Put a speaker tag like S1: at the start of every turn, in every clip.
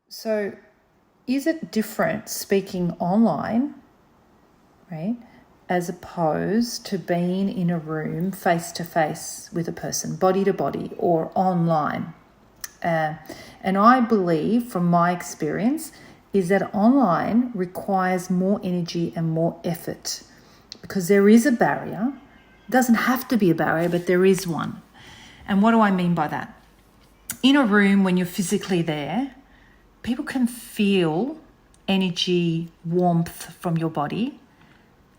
S1: So is it different speaking online, right, as opposed to being in a room face to face with a person, body to body, or online? And I believe from my experience is that online requires more energy and more effort because there is a barrier. It doesn't have to be a barrier, but there is one. And what do I mean by that? In a room, when you're physically there, people can feel energy, warmth from your body.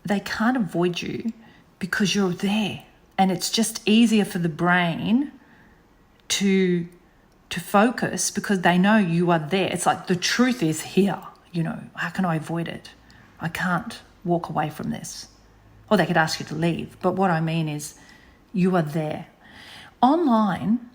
S1: They can't avoid you because you're there. And it's just easier for the brain to focus because they know you are there. It's like the truth is here. How can I avoid it? I can't walk away from this. Or they could ask you to leave. But what I mean is you are there. Online,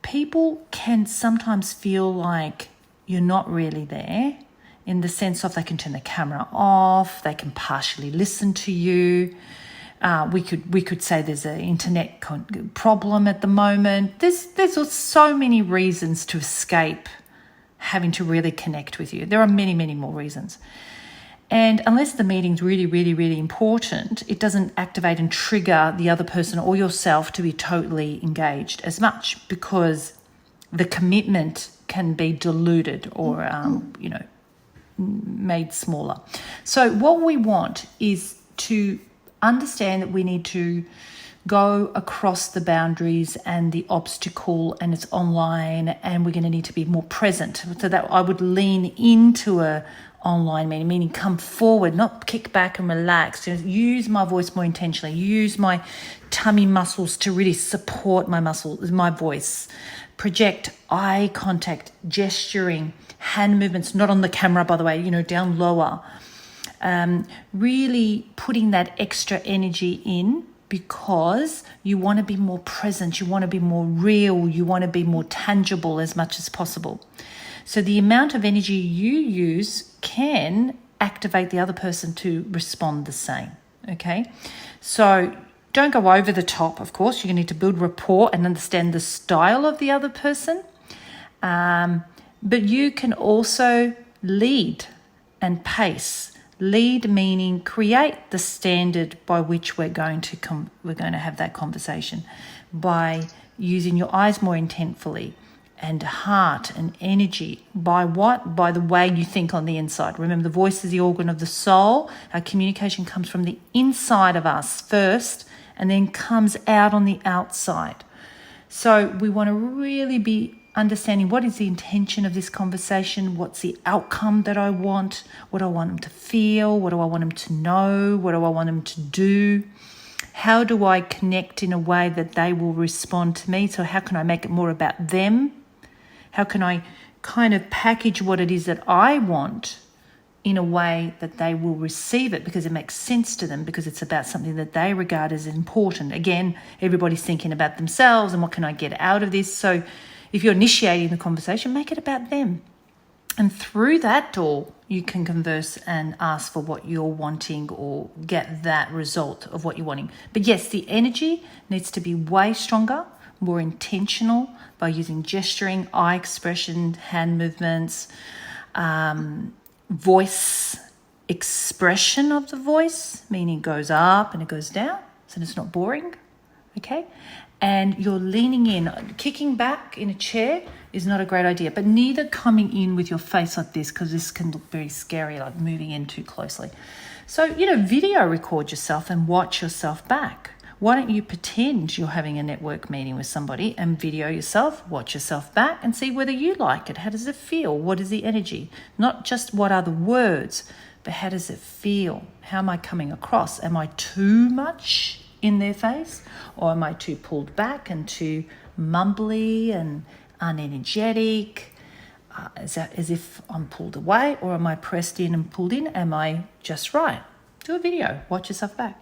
S1: people can sometimes feel like you're not really there, in the sense of they can turn the camera off, they can partially listen to you. We could say there's an internet problem at the moment. There's so many reasons to escape having to really connect with you. There are many, many more reasons. And unless the meeting's really, really, really important, it doesn't activate and trigger the other person or yourself to be totally engaged as much because the commitment can be diluted or, made smaller. So what we want is to understand that we need to go across the boundaries and the obstacle, and it's online, and we're going to need to be more present. So that I would lean into a online meeting, meaning come forward, not kick back and relax. Use my voice more intentionally. Use my tummy muscles to really support my voice. Project eye contact, gesturing, hand movements, not on the camera, by the way, down lower. Really putting that extra energy in because you want to be more present, you want to be more real, you want to be more tangible as much as possible. So the amount of energy you use can activate the other person to respond the same, okay? So don't go over the top, of course. You're going to need to build rapport and understand the style of the other person. But you can also lead and pace. Lead meaning create the standard by which we're going to have that conversation by using your eyes more intentfully and heart and energy. By what? By the way you think on the inside. Remember, the voice is the organ of the soul. Our communication comes from the inside of us first and then comes out on the outside. So we want to really be understanding what is the intention of this conversation, what's the outcome that I want, what do I want them to feel, what do I want them to know, what do I want them to do, how do I connect in a way that they will respond to me, so how can I make it more about them, how can I kind of package what it is that I want in a way that they will receive it because it makes sense to them, because it's about something that they regard as important. Again, everybody's thinking about themselves and what can I get out of this. So if you're initiating the conversation, make it about them. And through that door, you can converse and ask for what you're wanting or get that result of what you're wanting. But yes, the energy needs to be way stronger, more intentional by using gesturing, eye expression, hand movements, voice expression of the voice, meaning it goes up and it goes down, so it's not boring, okay? And you're leaning in. Kicking back in a chair is not a great idea, but neither coming in with your face like this, because this can look very scary, like moving in too closely. So, video record yourself and watch yourself back. Why don't you pretend you're having a network meeting with somebody and video yourself, watch yourself back and see whether you like it. How does it feel? What is the energy? Not just what are the words, but how does it feel? How am I coming across? Am I too much in their face, or am I too pulled back and too mumbly and unenergetic, as if I'm pulled away, or am I pressed in and pulled in? Am I just right? Do a video, watch yourself back.